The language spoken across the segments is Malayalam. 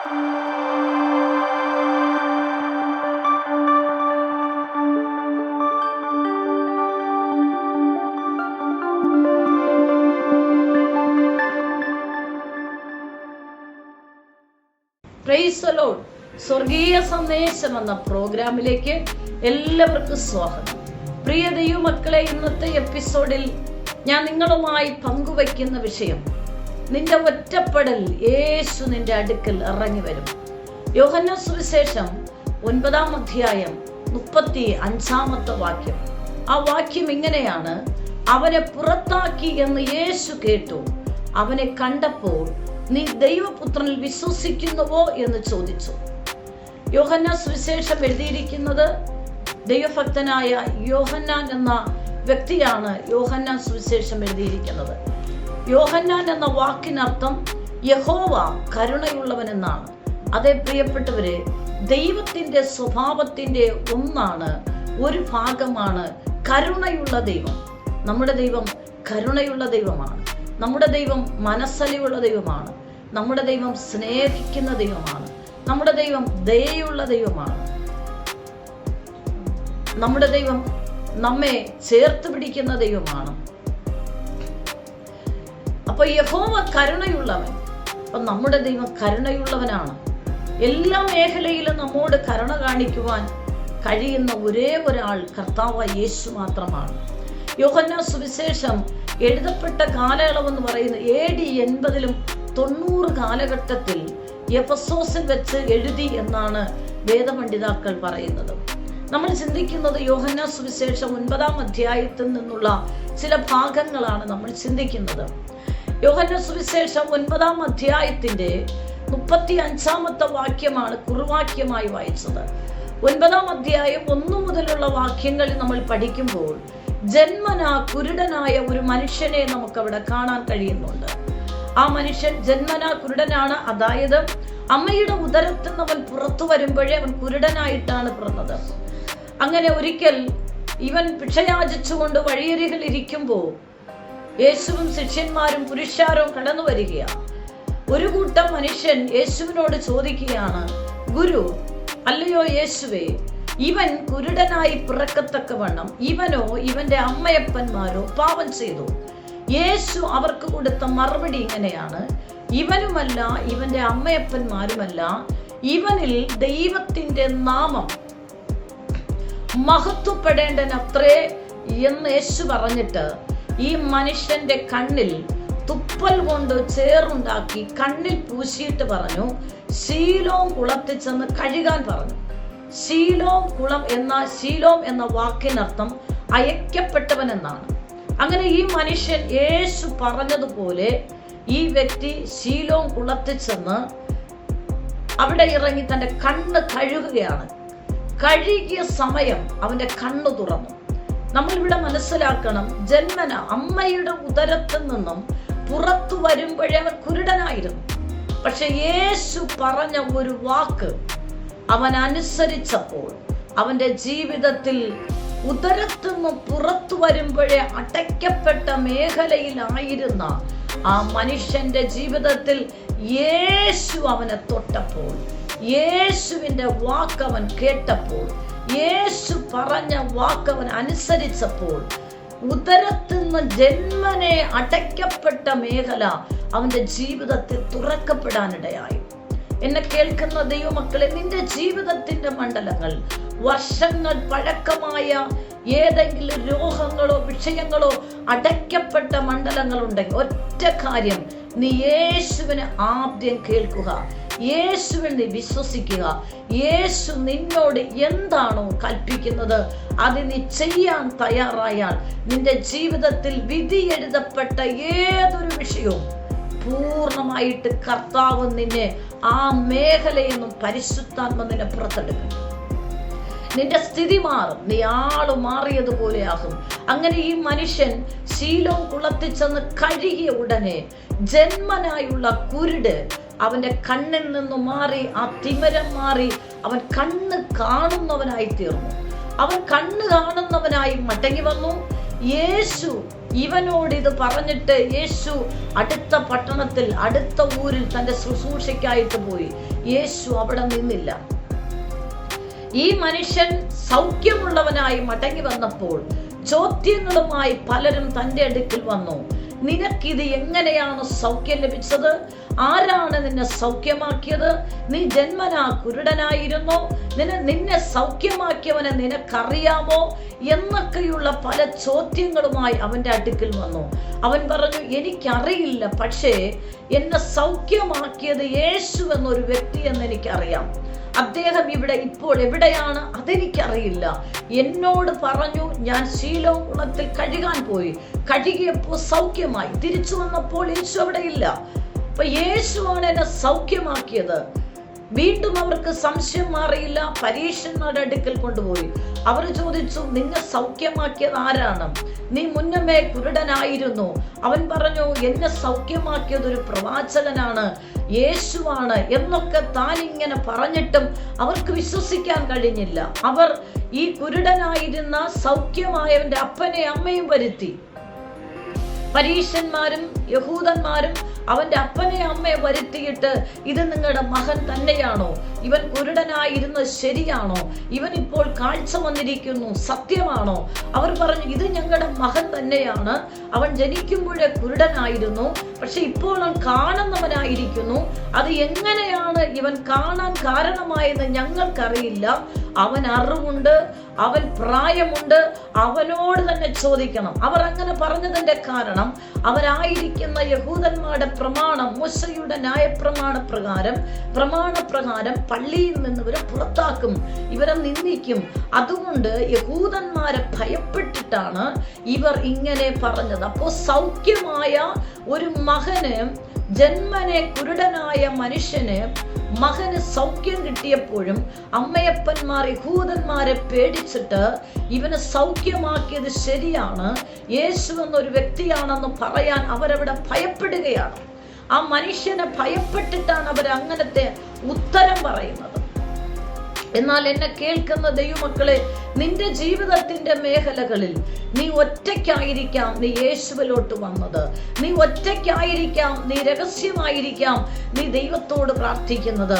Praise the Lord. സ്വർഗീയ സന്ദേശം എന്ന പ്രോഗ്രാമിലേക്ക് എല്ലാവർക്കും സ്വാഗതം. പ്രിയ ദൈവമക്കളെ, ഇന്നത്തെ എപ്പിസോഡിൽ ഞാൻ നിങ്ങളുമായി പങ്കുവയ്ക്കുന്ന വിഷയം, നിന്റെ ഒറ്റപ്പെടൽ യേശു നിന്റെ അടുക്കൽ ഇറങ്ങി വരും. യോഹന്നാൻ സുവിശേഷം 9-ാം അധ്യായം 35-ാമത്തെ വാക്യം. ആ വാക്യം ഇങ്ങനെയാണ്: അവനെ പുറത്താക്കി എന്ന് യേശു കേട്ടു. അവനെ കണ്ടപ്പോൾ നീ ദൈവപുത്രനിൽ വിശ്വസിക്കുന്നുവോ എന്ന് ചോദിച്ചു. യോഹന്നാൻ സുവിശേഷം എഴുതിയിരിക്കുന്നത് ദൈവഭക്തനായ യോഹന്നാൻ എന്ന വ്യക്തിയാണ്. യോഹന്നാൻ സുവിശേഷം എഴുതിയിരിക്കുന്നത്. യോഹന്നാൻ എന്ന വാക്കിനർത്ഥം യഹോവ കരുണയുള്ളവൻ എന്നാണ്. അതേ പ്രിയപ്പെട്ടവരെ, ദൈവത്തിന്റെ സ്വഭാവത്തിന്റെ ഒരു ഭാഗമാണ് കരുണയുള്ള ദൈവം. നമ്മുടെ ദൈവം കരുണയുള്ള ദൈവമാണ്. നമ്മുടെ ദൈവം മനസ്സലിവുള്ള ദൈവമാണ്. നമ്മുടെ ദൈവം സ്നേഹിക്കുന്ന ദൈവമാണ്. നമ്മുടെ ദൈവം ദയയുള്ള ദൈവമാണ്. നമ്മുടെ ദൈവം നമ്മെ ചേർത്ത് പിടിക്കുന്ന ദൈവമാണ്. അപ്പൊ യഹോവ കരുണയുള്ളവൻ. അപ്പൊ നമ്മുടെ ദൈവം കരുണയുള്ളവനാണ്. എല്ലാ മേഖലയിലും നമ്മോട് കരുണ കാണിക്കുവാൻ കഴിയുന്ന ഒരേ ഒരാൾ കർത്താവ് യേശു മാത്രമാണ്. യോഹന്നാൻ സുവിശേഷം എഴുതപ്പെട്ട കാലയളവെന്ന് പറയുന്നത് AD 80-ലും 90 കാലഘട്ടത്തിൽ എഫെസോസിൽ വെച്ച് എഴുതി എന്നാണ് വേദപണ്ഡിതാക്കൾ പറയുന്നത്. നമ്മൾ ചിന്തിക്കുന്നത് യോഹന്നാൻ സുവിശേഷം 9-ാം അധ്യായത്തിൽ നിന്നുള്ള ചില ഭാഗങ്ങളാണ് നമ്മൾ ചിന്തിക്കുന്നത്. യോഹന്നാൻ സുവിശേഷം 9-ാം അധ്യായത്തിന്റെ 35-ാമത്തെ വാക്യമാണ് കുറുവാക്യമായി വായിച്ചത്. 9-ാം അധ്യായം 1 മുതലുള്ള വാക്യങ്ങളിൽ നമ്മൾ പഠിക്കുമ്പോൾ ജന്മനാ കുരുടനായ ഒരു മനുഷ്യനെ നമുക്കവിടെ കാണാൻ കഴിയുന്നുണ്ട്. ആ മനുഷ്യൻ ജന്മനാ കുരുടനാണ്. അതായത് അമ്മയുടെ ഉദരത്തിൽ നിന്ന് അവൻ പുറത്തു വരുമ്പോഴേ അവൻ കുരുടനായിട്ടാണ് പിറന്നത്. അങ്ങനെ ഒരിക്കൽ ഇവൻ ഭിക്ഷയാചിച്ചുകൊണ്ട് വഴിയരികിൽ ഇരിക്കുമ്പോൾ യേശുവും ശിഷ്യന്മാരും പുരുഷാരവും കടന്നു വരികയാണ്. ഒരു കൂട്ടം മനുഷ്യൻ യേശുവിനോട് ചോദിക്കുകയാണ്, ഗുരു, അല്ലയോ യേശുവേ, ഇവൻ കുരുടനായി പിറക്കത്തക്കവണ്ണം ഇവനോ ഇവന്റെ അമ്മയപ്പന്മാരോ പാപം ചെയ്തു? യേശു അവർക്ക് കൊടുത്ത മറുപടി ഇങ്ങനെയാണ്: ഇവനുമല്ല ഇവന്റെ അമ്മയപ്പന്മാരുമല്ല, ഇവനിൽ ദൈവത്തിന്റെ നാമം മഹത്വപ്പെടേണ്ടനത്രേ എന്ന് യേശു പറഞ്ഞിട്ട് ഈ മനുഷ്യന്റെ കണ്ണിൽ തുപ്പൽ കൊണ്ട് ചേറുണ്ടാക്കി കണ്ണിൽ പൂശിയിട്ട് പറഞ്ഞു, ശീലോം കുളത്തിൽ ചെന്ന് കഴുകാൻ പറഞ്ഞു. ശീലോം എന്ന വാക്കിനർത്ഥം അയക്കപ്പെട്ടവൻ എന്നാണ്. അങ്ങനെ ഈ മനുഷ്യൻ യേശു പറഞ്ഞതുപോലെ ഈ വ്യക്തി ശീലോം കുളത്തിൽ ചെന്ന് അവിടെ ഇറങ്ങി തന്റെ കണ്ണ് കഴുകുകയാണ്. കഴുകിയ സമയം അവന്റെ കണ്ണ് തുറന്നു. നമ്മളിവിടെ മനസ്സിലാക്കണം, ജന്മന അമ്മയുടെ ഉദരത്തിൽ നിന്നും പുറത്തു വരുമ്പോഴേ അവൻ കുരുടനായിരുന്നു. പക്ഷെ യേശു പറഞ്ഞ ഒരു വാക്ക് അവൻ അനുസരിച്ചപ്പോൾ അവന്റെ ജീവിതത്തിൽ ഉദരത്തിൽ നിന്ന് പുറത്തു വരുമ്പോഴേ അടയ്ക്കപ്പെട്ട മേഖലയിലായിരുന്ന ആ മനുഷ്യന്റെ ജീവിതത്തിൽ യേശു അവനെ തൊട്ടപ്പോൾ, യേശുവിന്റെ വാക്കവൻ കേട്ടപ്പോൾ, യേശു പറഞ്ഞ വാക്കവൻ അനുസരിച്ചപ്പോൾ ഉദരത്തിൽ നിന്ന് ജന്മനെ അടയ്ക്കപ്പെട്ട മേഖല അവന്റെ ജീവിതത്തിൽ തുറക്കപ്പെടാനിടയായി. എന്നെ കേൾക്കുന്ന ദൈവമക്കളെ, നിന്റെ ജീവിതത്തിന്റെ മണ്ഡലങ്ങൾ, വർഷങ്ങൾ പഴക്കമായ ഏതെങ്കിലും രോഗങ്ങളോ വിഷയങ്ങളോ അടയ്ക്കപ്പെട്ട മണ്ഡലങ്ങളുണ്ടെങ്കിൽ ഒറ്റ കാര്യം, നീ യേശുവിനെ ആദ്യം കേൾക്കുക, യേശുവിൽ നീ വിശ്വസിക്കുക. യേശു നിന്നോട് എന്താണോ കൽപ്പിക്കുന്നത് അത് നീ ചെയ്യാൻ തയ്യാറായാൽ നിന്റെ ജീവിതത്തിൽ വിധി എഴുതപ്പെട്ട ഏതൊരു വിഷയവും പൂർണ്ണമായിട്ട് കർത്താവ് നിന്നെ ആ മേഖലയെന്നും പരിശുദ്ധാത്മ നിന്നെ പുറത്തെടുക്കും. നിന്റെ സ്ഥിതി മാറും, നീ ആള് മാറിയതുപോലെയാകും. അങ്ങനെ ഈ മനുഷ്യൻ ശീലോം കുളത്തിൽ ചെന്ന് കഴുകിയ ഉടനെ ജന്മനായുള്ള കുരുട് അവന്റെ കണ്ണിൽ നിന്ന് മാറി, ആ തിമിരം മാറി, അവൻ കണ്ണ് കാണുന്നവനായി തീർന്നു. അവൻ കണ്ണ് കാണുന്നവനായി മടങ്ങി വന്നു. യേശു ഇവനോട് ഇത് പറഞ്ഞിട്ട് യേശു അടുത്ത പട്ടണത്തിൽ, അടുത്ത ഊരിൽ തന്റെ ശുശ്രൂഷയ്ക്കായിട്ട് പോയി. യേശു അവിടെ നിന്നില്ല. ഈ മനുഷ്യൻ സൗഖ്യമുള്ളവനായി മടങ്ങി വന്നപ്പോൾ ചോദ്യങ്ങളുമായി പലരും തന്റെ അടുക്കൽ വന്നു. നിനക്കിത് എങ്ങനെയാണ് സൗഖ്യം ലഭിച്ചത്? ആരാണ് നിന്നെ സൗഖ്യമാക്കിയത്? നീ ജന്മനാ കുരുടനായിരുന്നു, നിന്നെ സൗഖ്യമാക്കിയവനെ നിനക്കറിയാമോ? എന്നൊക്കെയുള്ള പല ചോദ്യങ്ങളുമായി അവന്റെ അടുക്കൽ വന്നു. അവൻ പറഞ്ഞു, എനിക്കറിയില്ല, പക്ഷേ എന്നെ സൗഖ്യമാക്കിയത് യേശു എന്നൊരു വ്യക്തി എന്ന് എനിക്കറിയാം. അദ്ദേഹം ഇപ്പോൾ എവിടെയാണ് അതെനിക്കറിയില്ല. എന്നോട് പറഞ്ഞു, ഞാൻ ശീലോം കുളത്തിൽ കഴുകാൻ പോയി, കഴുകിയപ്പോൾ സൗഖ്യമായി. തിരിച്ചു വന്നപ്പോൾ യേശു അവിടെ ഇല്ല. അപ്പൊ യേശുവാണ് എന്നെ സൗഖ്യമാക്കിയത്. വീണ്ടും അവർക്ക് സംശയം മാറിയില്ല. പരീക്ഷന്മാരുടെ അടുക്കൽ കൊണ്ടുപോയി. അവർ ചോദിച്ചു, നിന്നെ സൗഖ്യമാക്കിയത് ആരാണ്? നീ മുന്നമേ കുരുടനായിരുന്നു. അവൻ പറഞ്ഞു, എന്നെ സൗഖ്യമാക്കിയത് ഒരു പ്രവാചകനാണ്, യേശുവാണ് എന്നൊക്കെ താൻ ഇങ്ങനെ പറഞ്ഞിട്ടും അവർക്ക് വിശ്വസിക്കാൻ കഴിഞ്ഞില്ല. അവർ ഈ കുരുടനായിരുന്ന സൗഖ്യമായവന്റെ അപ്പനെ അമ്മയും വരുത്തി. പരീശന്മാരും യഹൂദന്മാരും അവന്റെ അപ്പനെ അമ്മയെ വരുത്തിയിട്ട്, ഇത് നിങ്ങളുടെ മകൻ തന്നെയാണോ? ഇവൻ കുരുടനായിരുന്നത് ശരിയാണോ? ഇവൻ ഇപ്പോൾ കാഴ്ച വന്നിരിക്കുന്നു, സത്യമാണോ? അവർ പറഞ്ഞു, ഇത് ഞങ്ങളുടെ മകൻ തന്നെയാണ്. അവൻ ജനിക്കുമ്പോഴേ കുരുടനായിരുന്നു, പക്ഷെ ഇപ്പോൾ അവൻ കാണുന്നവനായിരിക്കുന്നു. അത് എങ്ങനെയാണ് ഇവൻ കാണാൻ കാരണമായെന്ന് ഞങ്ങൾക്കറിയില്ല. അവൻ അറിവുണ്ട്, അവൻ പ്രായമുണ്ട്, അവനോട് തന്നെ ചോദിക്കണം. അവർ അങ്ങനെ പറഞ്ഞതിന്റെ കാരണം അവരായിരിക്കുന്ന യഹൂദന്മാരുടെ പ്രമാണം, മോശയുടെ ന്യായപ്രമാണ പ്രകാരം പള്ളിയിൽ നിന്ന് ഇവരെ പുറത്താക്കും, ഇവരെ നിന്ദിക്കും. അതുകൊണ്ട് യഹൂദന്മാരെ ഭയപ്പെട്ടിട്ടാണ് ഇവർ ഇങ്ങനെ പറഞ്ഞത്. അപ്പോൾ സൗഖ്യമായ ഒരു മകന്, ജന്മനെ കുരുടനായ മകന് സൗഖ്യം കിട്ടിയപ്പോഴും അമ്മയപ്പന്മാർ യഹൂദന്മാരെ പേടിച്ചിട്ട് ഇവനെ സൗഖ്യമാക്കിയത് ശരിയാണ്, യേശു എന്നൊരു വ്യക്തിയാണെന്ന് പറയാൻ അവരവിടെ ഭയപ്പെടുകയാണ്. ആ മനുഷ്യനെ ഭയപ്പെട്ടിട്ടാണ് അവർ അങ്ങനത്തെ ഉത്തരം പറയുന്നത്. എന്നാൽ എന്നെ കേൾക്കുന്ന ദൈവമക്കളെ, നിന്റെ ജീവിതത്തിന്റെ മേഖലകളിൽ നീ ഒറ്റയ്ക്കായിരിക്കാം നീ യേശുവിലോട്ട് വന്നത്. നീ ഒറ്റയ്ക്കായിരിക്കാം, നീ രഹസ്യമായിരിക്കാം നീ ദൈവത്തോട് പ്രാർത്ഥിക്കുന്നത്.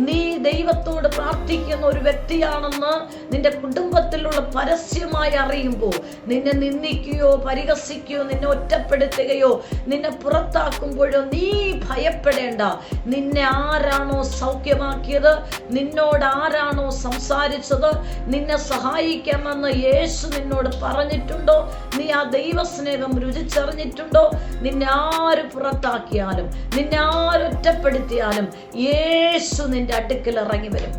നീ ദൈവത്തോട് പ്രാർത്ഥിക്കുന്ന ഒരു വ്യക്തിയാണെന്ന് നിന്റെ കുടുംബത്തിലുള്ള പരസ്യമായി അറിയുമ്പോൾ നിന്നെ നിന്ദിക്കുകയോ പരിഹസിക്കുകയോ നിന്നെ ഒറ്റപ്പെടുത്തുകയോ നിന്നെ പുറത്താക്കുമ്പോഴോ നീ ഭയപ്പെടേണ്ട. നിന്നെ ആരാണോ സൗഖ്യമാക്കിയത്, നിന്നോട് ആരാണോ സംസാരിച്ചത്, നിന്നെ സഹായിക്കാമെന്ന് യേശു നിന്നോട് പറഞ്ഞിട്ടുണ്ടോ? നീ ആ ദൈവസ്നേഹം രുചിച്ചറിഞ്ഞിട്ടുണ്ടോ? നിന്നെ ആര് പുറത്താക്കിയാലും, നിന്നെ ആരൊറ്റപ്പെടുത്തിയാലും യേശു നിന്റെ അടുക്കൽ ഇറങ്ങി വരും.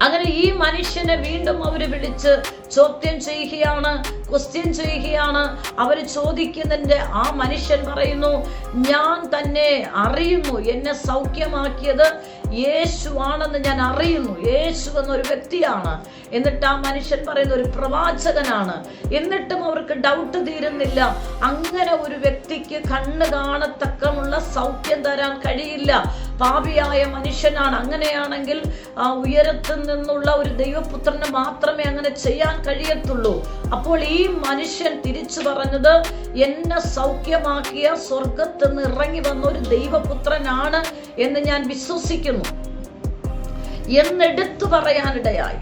അങ്ങനെ ഈ മനുഷ്യനെ വീണ്ടും അവര് വിളിച്ച് ചോദ്യം ചെയ്യുകയാണ്, ക്വസ്റ്റ്യൻ ചെയ്യുകയാണ്. അവര് ചോദിക്കുന്നതിന്റെ ആ മനുഷ്യൻ പറയുന്നു, ഞാൻ തന്നെ അറിയുന്നു, എന്നെ സൗഖ്യമാക്കിയത് യേശു ആണെന്ന് ഞാൻ അറിയുന്നു, യേശു എന്നൊരു വ്യക്തിയാണ്. എന്നിട്ട് ആ മനുഷ്യൻ പറയുന്ന ഒരു പ്രവാചകനാണ്. എന്നിട്ടും അവർക്ക് ഡൗട്ട് തീരുന്നില്ല. അങ്ങനെ ഒരു വ്യക്തിക്ക് കണ്ണ് കാണത്തക്കമുള്ള സൗഖ്യം തരാൻ കഴിയില്ല, പാപിയായ മനുഷ്യനാണ്. അങ്ങനെയാണെങ്കിൽ ആ ഉയരത്തിൽ നിന്നുള്ള ഒരു ദൈവപുത്രന് മാത്രമേ അങ്ങനെ ചെയ്യാൻ കഴിയത്തുള്ളൂ. അപ്പോൾ ഈ മനുഷ്യൻ തിരിച്ചു പറഞ്ഞത്, എന്നെ സൗഖ്യമാക്കിയ സ്വർഗത്തിൽ നിന്ന് ഇറങ്ങി വന്ന ഒരു ദൈവപുത്രനാണ് എന്ന് ഞാൻ വിശ്വസിക്കുന്നു എന്നെടുത്തു പറയാനിടയായി.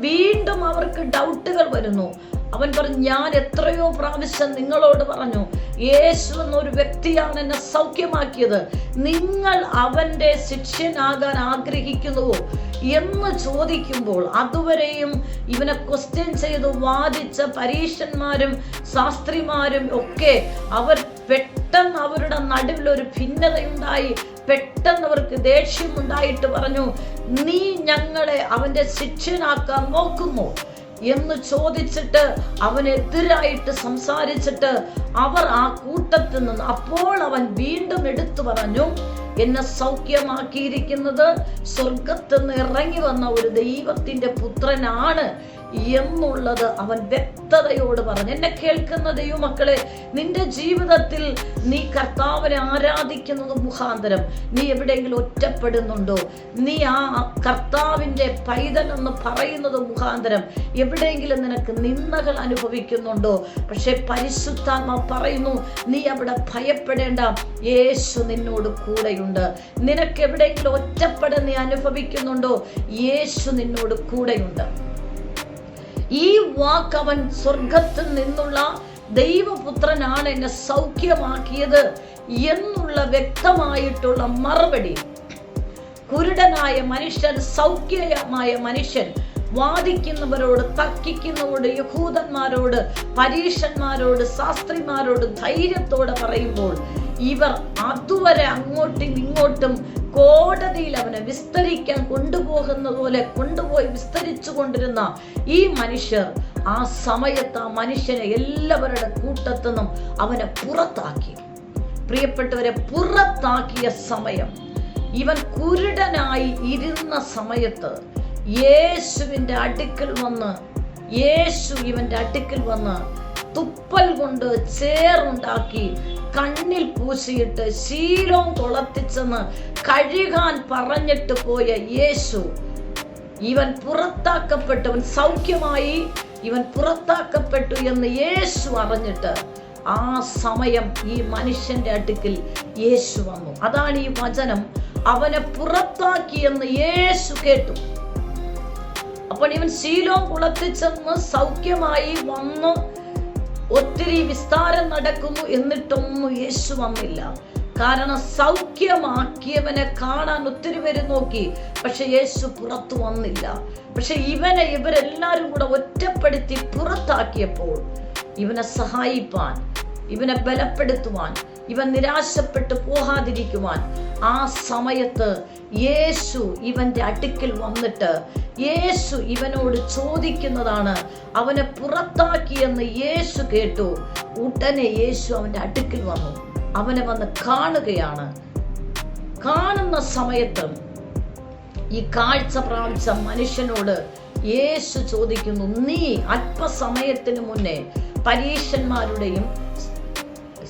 വീണ്ടും അവർക്ക് ഡൗട്ടുകൾ വരുന്നു. അവൻ പറഞ്ഞു, ഞാൻ എത്രയോ പ്രാവശ്യം നിങ്ങളോട് പറഞ്ഞു, യേശു എന്നൊരു വ്യക്തിയാണ് എന്നെ സൗഖ്യമാക്കിയത്. നിങ്ങൾ അവന്റെ ശിഷ്യനാകാൻ ആഗ്രഹിക്കുന്നുവോ എന്ന് ചോദിക്കുമ്പോൾ അതുവരെയും ഇവനെ ക്വസ്റ്റ്യൻ ചെയ്ത് വാദിച്ച പരീശന്മാരും ശാസ്ത്രിമാരും ഒക്കെ അവർ പെട്ടെന്ന് അവരുടെ നടുവിൽ ഒരു ഭിന്നതയുണ്ടായി. പെട്ടെന്ന് അവർക്ക് ദേഷ്യമുണ്ടായിട്ട് പറഞ്ഞു, നീ ഞങ്ങളെ അവന്റെ ശിഷ്യനാക്കാൻ നോക്കുന്നു എന്ന് ചോദിച്ചിട്ട് അവനെതിരായിട്ട് സംസാരിച്ചിട്ട് അവർ ആ കൂട്ടത്തിൽ നിന്ന്, അപ്പോൾ അവൻ വീണ്ടും എടുത്തു പറഞ്ഞു, എന്നെ സൗഖ്യമാക്കിയിരിക്കുന്നത് സ്വർഗത്തിൽ നിന്ന് ഇറങ്ങി വന്ന ഒരു ദൈവത്തിന്റെ പുത്രനാണ് എന്നുള്ളത് അവൻ വ്യക്തതയോട് പറഞ്ഞു. എന്നെ കേൾക്കുന്ന ദൈവമക്കളെ, നിന്റെ ജീവിതത്തിൽ നീ കർത്താവിനെ ആരാധിക്കുന്നത് മുഖാന്തരം നീ എവിടെയെങ്കിലും ഒറ്റപ്പെടുന്നുണ്ടോ? നീ ആ കർത്താവിൻ്റെ പൈതൽ എന്ന് പറയുന്നത് മുഖാന്തരം എവിടെയെങ്കിലും നിനക്ക് നിന്ദകൾ അനുഭവിക്കുന്നുണ്ടോ? പക്ഷെ പരിശുദ്ധാത്മാവ് പറയുന്നു, നീ അവിടെ ഭയപ്പെടേണ്ട, യേശു നിന്നോട് കൂടെയുണ്ട്. നിനക്ക് എവിടെയെങ്കിലും ഒറ്റപ്പെടാൻ നീ അനുഭവിക്കുന്നുണ്ടോ? യേശു നിന്നോട് കൂടെയുണ്ട്. ഈ വാക്ക് അവൻ സ്വർഗത്തിൽ നിന്നുള്ള ദൈവപുത്രനാണ് എന്നെ സൗഖ്യമാക്കിയത് എന്നുള്ള വ്യക്തമായിട്ടുള്ള മറുപടി കുരുടനായ മനുഷ്യൻ, സൗഖ്യമായ മനുഷ്യൻ വാദിക്കുന്നവരോട്, തർക്കിക്കുന്നവരോട്, യഹൂദന്മാരോട്, പരീശന്മാരോട്, ശാസ്ത്രിമാരോട് ധൈര്യത്തോടെ പറയുമ്പോൾ ഇവർ അതുവരെ അങ്ങോട്ടും ഇങ്ങോട്ടും കോടതിയിൽ അവനെ വിസ്തരിക്കാൻ കൊണ്ടുപോകുന്ന പോലെ കൊണ്ടുപോയി വിസ്തരിച്ചു കൊണ്ടിരുന്ന ഈ മനുഷ്യർ ആ സമയത്ത് ആ മനുഷ്യനെ എല്ലാവരുടെ കൂട്ടത്തു നിന്നും അവനെ പുറത്താക്കി. പ്രിയപ്പെട്ടവരെ, പുറത്താക്കിയ സമയം, ഇവൻ കുരുടനായി ഇരുന്ന സമയത്ത് യേശുവിൻ്റെ അടുക്കൽ വന്ന്, യേശു ഇവന്റെ അടുക്കൽ വന്ന് തുപ്പൽ കൊണ്ട് ചേറുണ്ടാക്കി കണ്ണിൽ പൂശിയിട്ട് ശീലം കൊളത്തിച്ചെന്ന് കഴുകാൻ പറഞ്ഞിട്ട് പോയ യേശു, ഇവൻ പുറത്താക്കപ്പെട്ടവൻ സൗഖ്യമായി, ഇവൻ പുറത്താക്കപ്പെട്ടു എന്ന് യേശു അറിഞ്ഞിട്ട് ആ സമയം ഈ മനുഷ്യന്റെ അടുക്കൽ യേശു വന്നു. അതാണ് ഈ വചനം, അവനെ പുറത്താക്കിയെന്ന് യേശു കേട്ടു. അപ്പോൾ ഇവൻ ശീലം കുളത്തിച്ചെന്ന് സൗഖ്യമായി വന്നു. ഒത്തിരി വിസ്താരം നടക്കുന്നു, എന്നിട്ടൊന്നും യേശു വന്നില്ല. കാരണം സൗഖ്യമാക്കിയവനെ കാണാൻ ഒത്തിരി പേര് നോക്കി, പക്ഷെ യേശു പുറത്തു വന്നില്ല. പക്ഷെ ഇവരെല്ലാരും കൂടെ ഒറ്റപ്പെടുത്തി പുറത്താക്കിയപ്പോൾ ഇവനെ സഹായിപ്പാൻ, ഇവനെ ബലപ്പെടുത്തുവാൻ, ഇവൻ നിരാശപ്പെട്ടു പോകാതിരിക്കുവാൻ ആ സമയത്ത് യേശു ഇവന്റെ അടുക്കൽ വന്നിട്ട് യേശു ഇവനോട് ചോദിക്കുന്നതാണ്. അവനെ പുറത്താക്കിയെന്ന് യേശു കേട്ടു. ഉടനെ യേശു അവന്റെ അടുക്കൽ വന്നു, അവനെ വന്ന് കാണുകയാണ്. കാണുന്ന സമയത്ത് ഈ കാഴ്ച പ്രാപിച്ച മനുഷ്യനോട് യേശു ചോദിക്കുന്നു, നീ അല്പസമയത്തിന് മുന്നേ പരീശന്മാരുടെയും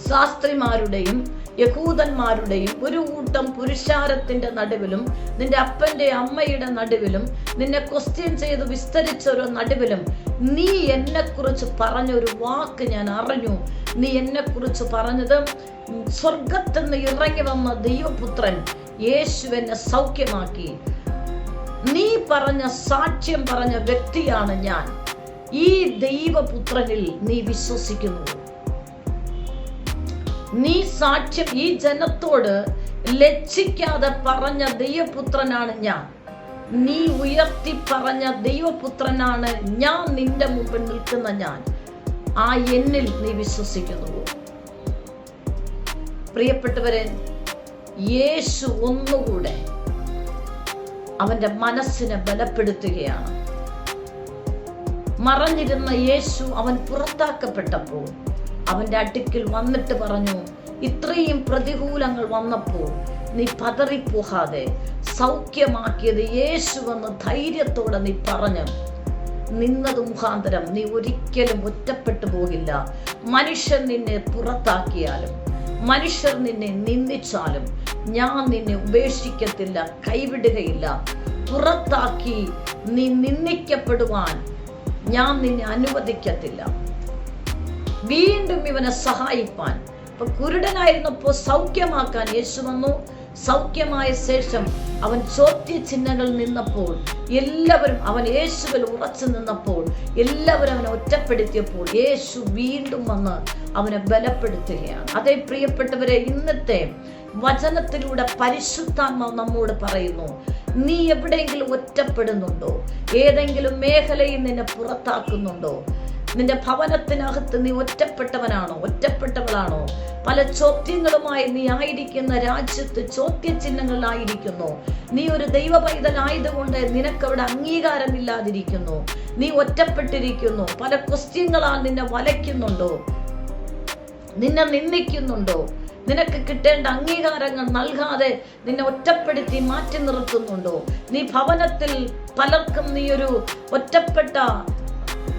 ശാസ്ത്രിമാരുടെയും യഹൂദന്മാരുടെയും ഒരു കൂട്ടം പുരുഷാരത്തിന്റെ നടുവിലും നിന്റെ അപ്പന്റെ അമ്മയുടെ നടുവിലും നിന്നെ ക്വസ്റ്റ്യൻ ചെയ്ത് വിസ്തരിച്ചൊരു നടുവിലും നീ എന്നെ കുറിച്ച് പറഞ്ഞൊരു വാക്ക് ഞാൻ അറിഞ്ഞു. നീ എന്നെ കുറിച്ച് പറഞ്ഞത് സ്വർഗത്തിൽ നിന്ന് ഇറങ്ങി വന്ന ദൈവപുത്രൻ യേശു എന്നെ സൗഖ്യമാക്കി. നീ പറഞ്ഞ സാക്ഷ്യം പറഞ്ഞ വ്യക്തിയാണ് ഞാൻ. ഈ ദൈവപുത്രനിൽ നീ വിശ്വസിക്കുന്നു. നീ സാക്ഷ്യം ഈ ജനത്തോട് ലജ്ജിക്കാതെ പറഞ്ഞ ദൈവപുത്രനാണ് ഞാൻ. നീ ഉയർത്തി പറഞ്ഞ ദൈവപുത്രനാണ് ഞാൻ, നിന്റെ മുമ്പിൽ നിൽക്കുന്ന ഞാൻ. ആ എന്നിൽ നീ വിശ്വസിക്കുന്നു. പ്രിയപ്പെട്ടവരെ, യേശു ഒന്നുകൂടെ അവന്റെ മനസ്സിനെ ബലപ്പെടുത്തുകയാണ്. മറഞ്ഞിരുന്ന യേശു അവൻ പുറത്താക്കപ്പെട്ടപ്പോൾ അവന്റെ അടുക്കൽ വന്നിട്ട് പറഞ്ഞു, ഇത്രയും പ്രതികൂലങ്ങൾ വന്നപ്പോൾ നീ പതറിപ്പോകാതെ സൗഖ്യമാക്കിയത് യേശുവെന്ന് ധൈര്യത്തോടെ നീ പറഞ്ഞു നിന്നത് മുഖാന്തരം നീ ഒരിക്കലും ഒറ്റപ്പെട്ടു പോകില്ല. മനുഷ്യർ നിന്നെ പുറത്താക്കിയാലും മനുഷ്യർ നിന്നെ നിന്ദിച്ചാലും ഞാൻ നിന്നെ ഉപേക്ഷിക്കത്തില്ല, കൈവിടുകയില്ല. പുറത്താക്കി നീ നിന്ദിക്കപ്പെടുവാൻ ഞാൻ നിന്നെ അനുവദിക്കത്തില്ല. വീണ്ടും ഇവനെ സഹായിപ്പാൻ, ഇപ്പൊ കുരുടനായിരുന്നപ്പോ സൗഖ്യമാക്കാൻ യേശു വന്നു. സൗഖ്യമായ ശേഷം അവൻ ചോദ്യചിഹ്നങ്ങളിൽ നിന്നപ്പോൾ എല്ലാവരും, അവൻ യേശുവിൽ ഉറച്ചു നിന്നപ്പോൾ എല്ലാവരും അവനെ ഒറ്റപ്പെടുത്തിയപ്പോൾ യേശു വീണ്ടും വന്ന് അവനെ ബലപ്പെടുത്തുകയാണ്. അതേ പ്രിയപ്പെട്ടവരെ, ഇന്നത്തെ വചനത്തിലൂടെ പരിശുദ്ധാത്മാവ് നമ്മോട് പറയുന്നു, നീ എവിടെയെങ്കിലും ഒറ്റപ്പെടുന്നുണ്ടോ? ഏതെങ്കിലും മേഖലയിൽ നിന്നെ പുറത്താക്കുന്നുണ്ടോ? നിന്റെ ഭവനത്തിനകത്ത് നീ ഒറ്റപ്പെട്ടവനാണോ, ഒറ്റപ്പെട്ടവളാണോ? പല ചോദ്യങ്ങളുമായി നീ ആയിരിക്കുന്ന രാജ്യത്ത് ചോദ്യചിഹ്നങ്ങളിലായിരിക്കുന്നു. നീ ഒരു ദൈവ പൈതലായതുകൊണ്ട് നിനക്കവിടെ അംഗീകാരമില്ലാതിരിക്കുന്നു. നീ ഒറ്റപ്പെട്ടിരിക്കുന്നു. പല ക്വസ്റ്റ്യങ്ങളാൽ നിന്നെ വലയ്ക്കുന്നുണ്ടോ? നിന്നെ നിന്ദിക്കുന്നുണ്ടോ? നിനക്ക് കിട്ടേണ്ട അംഗീകാരങ്ങൾ നൽകാതെ നിന്നെ ഒറ്റപ്പെടുത്തി മാറ്റി നിർത്തുന്നുണ്ടോ? നീ ഭവനത്തിൽ പലർക്കും നീ ഒരു ഒറ്റപ്പെട്ട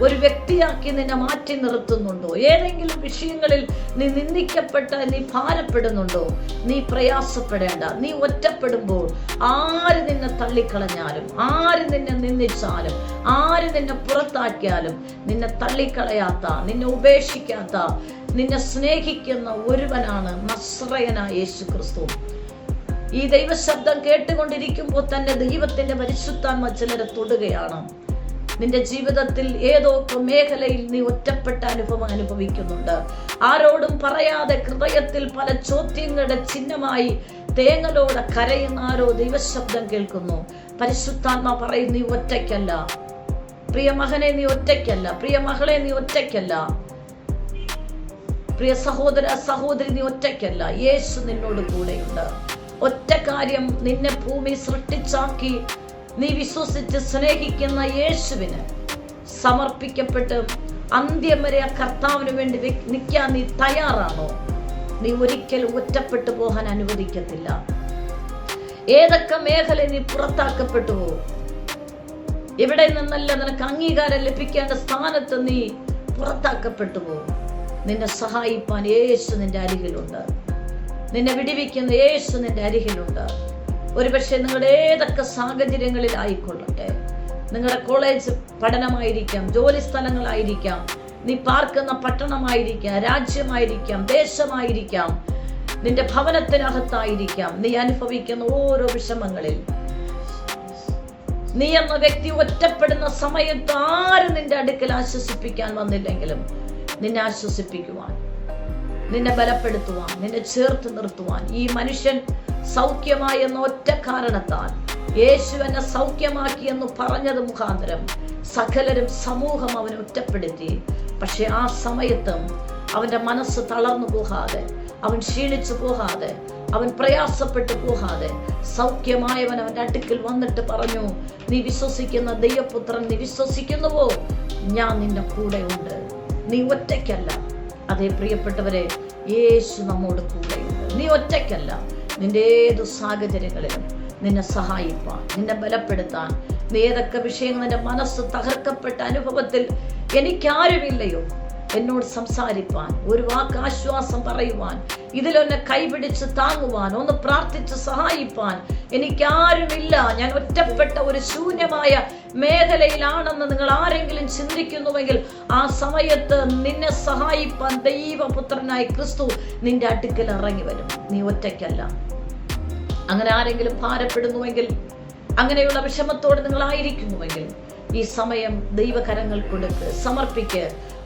ഒരു വ്യക്തിയാക്കി നിന്നെ മാറ്റി നിർത്തുന്നുണ്ടോ? ഏതെങ്കിലും വിഷയങ്ങളിൽ നീ നിന്ദിക്കപ്പെട്ട, നീ ഭാരപ്പെടുന്നുണ്ടോ? നീ പ്രയാസപ്പെടേണ്ട. നീ ഒറ്റപ്പെടുമ്പോൾ ആര് നിന്നെ തള്ളിക്കളഞ്ഞാലും, ആര് നിന്നെ നിന്ദിച്ചാലും, ആര് നിന്നെ പുറത്താക്കിയാലും നിന്നെ തള്ളിക്കളയാത്ത, നിന്നെ ഉപേക്ഷിക്കാത്ത, നിന്നെ സ്നേഹിക്കുന്ന ഒരുവനാണ് നസ്രയനായ യേശു ക്രിസ്തു. ഈ ദൈവശബ്ദം കേട്ടുകൊണ്ടിരിക്കുമ്പോൾ തന്നെ ദൈവത്തിന്റെ പരിശുദ്ധാത്മ ചിലരെ തൊടുകയാണ്. നിന്റെ ജീവിതത്തിൽ ഏതോ മേഖലയിൽ നീ ഒറ്റപ്പെട്ട അനുഭവം അനുഭവിക്കുന്നുണ്ട്. ആരോടും പറയാതെ ഹൃദയത്തിൽ പല ചോദ്യങ്ങളുടെ ചിഹ്നമായി തേങ്ങലോടെ കരയുന്ന ആരോ ദൈവശബ്ദം കേൾക്കുന്നു. പരിശുദ്ധാത്മ പറയും, നീ ഒറ്റയ്ക്കല്ല. പ്രിയ മകനെ, നീ ഒറ്റയ്ക്കല്ല. പ്രിയ മകളെ, നീ ഒറ്റയ്ക്കല്ല. പ്രിയ സഹോദര സഹോദരി, നീ ഒറ്റയ്ക്കല്ല. യേശു നിന്നോട് കൂടെയുണ്ട്. ഒറ്റ കാര്യം, നിന്നെ ഭൂമി സൃഷ്ടിച്ചാക്കി നീ വിശ്വസിച്ച് സ്നേഹിക്കുന്ന യേശുവിന് സമർപ്പിക്കപ്പെട്ട് അന്ത്യം വരെ ആ കർത്താവിന് വേണ്ടി നിൽക്കാൻ നീ തയ്യാറാണോ? നീ ഒരിക്കലും ഒറ്റപ്പെട്ടു പോകാൻ അനുവദിക്കത്തില്ല. ഏതൊക്കെ മേഖല നീ പുറത്താക്കപ്പെട്ടു, എവിടെ നിന്നല്ല നിനക്ക് അംഗീകാരം ലഭിക്കേണ്ട സ്ഥാനത്ത് നീ പുറത്താക്കപ്പെട്ടു പോകും, നിന്നെ സഹായിപ്പാൻ യേശു നിന്റെ അരികിലുണ്ട്. നിന്നെ വിടിവിക്കുന്ന യേശു നിന്റെ അരികിലുണ്ട്. ഒരുപക്ഷെ നിങ്ങളുടെ ഏതൊക്കെ സാഹചര്യങ്ങളിലായിക്കൊള്ളട്ടെ, നിങ്ങളുടെ കോളേജ് പഠനമായിരിക്കാം, ജോലി സ്ഥലങ്ങളായിരിക്കാം, നീ പാർക്കുന്ന പട്ടണമായിരിക്കാം, രാജ്യമായിരിക്കാം, ദേശമായിരിക്കാം, നിന്റെ ഭവനത്തിനകത്തായിരിക്കാം, നീ അനുഭവിക്കുന്ന ഓരോ വിഷമങ്ങളിൽ നീ എന്ന വ്യക്തി ഒറ്റപ്പെടുന്ന സമയത്ത് ആര് നിന്റെ അടുക്കൽ ആശ്വസിപ്പിക്കാൻ വന്നില്ലെങ്കിലും നിന്നെ ആശ്വസിപ്പിക്കുവാൻ, നിന്നെ ബലപ്പെടുത്തുവാൻ, നിന്നെ ചേർത്ത് നിർത്തുവാൻ, ഈ മനുഷ്യൻ സൗഖ്യമായി എന്ന ഒറ്റ കാരണത്താൽ, യേശു എന്നെ സൗഖ്യമാക്കി എന്ന് പറഞ്ഞത് മുഖാന്തരം സകലരും സമൂഹം അവനെ ഒറ്റപ്പെടുത്തി. പക്ഷെ ആ സമയത്തും അവന്റെ മനസ്സ് തളർന്നു പോകാതെ, അവൻ ക്ഷീണിച്ചു പോകാതെ, അവൻ പ്രയാസപ്പെട്ടു പോകാതെ, സൗഖ്യമായവൻ അവന്റെ അടുക്കൽ വന്നിട്ട് പറഞ്ഞു, നീ വിശ്വസിക്കുന്ന ദൈവപുത്രൻ, നീ വിശ്വസിക്കുന്നുവോ? ഞാൻ നിന്റെ കൂടെ ഉണ്ട്, നീ ഒറ്റയ്ക്കല്ല. അതേ പ്രിയപ്പെട്ടവരെ, യേശു നമ്മോട് കൂടെയുണ്ട്. നീ ഒറ്റയ്ക്കല്ല. നിന്റെ ഏതു സാഹചര്യങ്ങളിലും നിന്നെ സഹായിപ്പാൻ, നിന്നെ ബലപ്പെടുത്താൻ, നീ ഏതൊക്കെ വിഷയങ്ങൾ നിന്റെ മനസ്സ് തകർക്കപ്പെട്ട അനുഭവത്തിൽ എനിക്കാരുമില്ലയോ എന്നോട് സംസാരിപ്പാൻ, ഒരു വാക്ക് ആശ്വാസം പറയുവാൻ, ഇതിലൊന്നെ കൈപിടിച്ച് താങ്ങുവാൻ, ഒന്ന് പ്രാർത്ഥിച്ച് സഹായിപ്പാൻ എനിക്കാരുമില്ല, ഞാൻ ഒറ്റപ്പെട്ട ഒരു ശൂന്യമായ മേഖലയിലാണെന്ന് നിങ്ങൾ ആരെങ്കിലും ചിന്തിക്കുന്നുവെങ്കിൽ ആ സമയത്ത് നിന്നെ സഹായിപ്പാൻ ദൈവപുത്രനായ ക്രിസ്തു നിന്റെ അടുക്കൽ ഇറങ്ങി വരും. നീ ഒറ്റയ്ക്കല്ല. അങ്ങനെ ആരെങ്കിലും ഭാരപ്പെടുന്നുവെങ്കിൽ, അങ്ങനെയുള്ള വിഷമത്തോടെ നിങ്ങൾ ആയിരിക്കുന്നുവെങ്കിൽ ഈ സമയം ദൈവകരങ്ങൾ കൊടുക്ക്, സമർപ്പിക്ക്.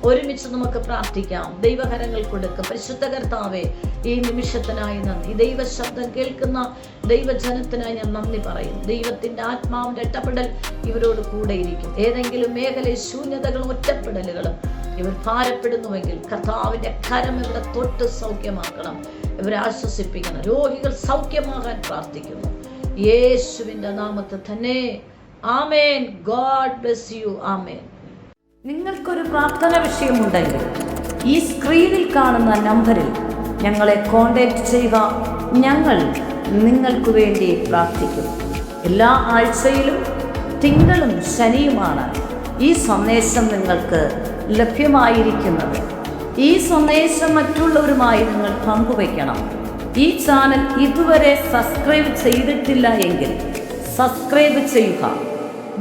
ഒരുമിച്ച് നമുക്ക് പ്രാർത്ഥിക്കാം. ദൈവകരങ്ങൾ കൊടുക്ക്. പരിശുദ്ധ കർത്താവേ, ഈ നിമിഷത്തിനായി നന്ദി. ദൈവശബ്ദം കേൾക്കുന്ന ദൈവജനത്തിനായി ഞാൻ നന്ദി പറയും. ദൈവത്തിന്റെ ആത്മാവിന്റെ ഇടപെടൽ ഇവരോട് കൂടെയിരിക്കും. ഏതെങ്കിലും മേഖലയിൽ ശൂന്യതകളും ഒറ്റപ്പെടലുകളും ഇവർ ഭാരപ്പെടുന്നുവെങ്കിൽ കർത്താവിന്റെ കരം ഇവരെ തൊട്ട് സൗഖ്യമാക്കണം, ഇവരെ ആശ്വസിപ്പിക്കണം. രോഗികൾ സൗഖ്യമാകാൻ പ്രാർത്ഥിക്കുന്നു യേശുവിന്റെ നാമത്തിൽ തന്നെ. ആമേൻ. God bless you. ആമേൻ. നിങ്ങൾക്കൊരു പ്രാർത്ഥന വിഷയമുണ്ടെങ്കിൽ ഈ സ്ക്രീനിൽ കാണുന്ന നമ്പറിൽ ഞങ്ങളെ കോൺടാക്ട് ചെയ്യുക. ഞങ്ങൾ നിങ്ങൾക്ക് വേണ്ടി പ്രാർത്ഥിക്കും. എല്ലാ ആഴ്ചയിലും തിങ്കളും ശനിയുമാണ് ഈ സന്ദേശം നിങ്ങൾക്ക് ലഭ്യമായിരിക്കുന്നത്. ഈ സന്ദേശം മറ്റുള്ളവരുമായി നിങ്ങൾ പങ്കുവയ്ക്കണം. ഈ ചാനൽ ഇതുവരെ സബ്സ്ക്രൈബ് ചെയ്തിട്ടില്ല എങ്കിൽ സബ്സ്ക്രൈബ് ചെയ്യുക.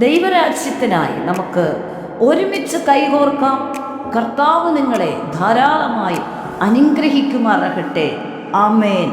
ദൈവരാജ്യത്തിനായി നമുക്ക് ഒരുമിച്ച് കൈകോർക്കാം. കർത്താവ് നിങ്ങളെ ധാരാളമായി അനുഗ്രഹിക്കുമാറാകട്ടെ. ആമേൻ.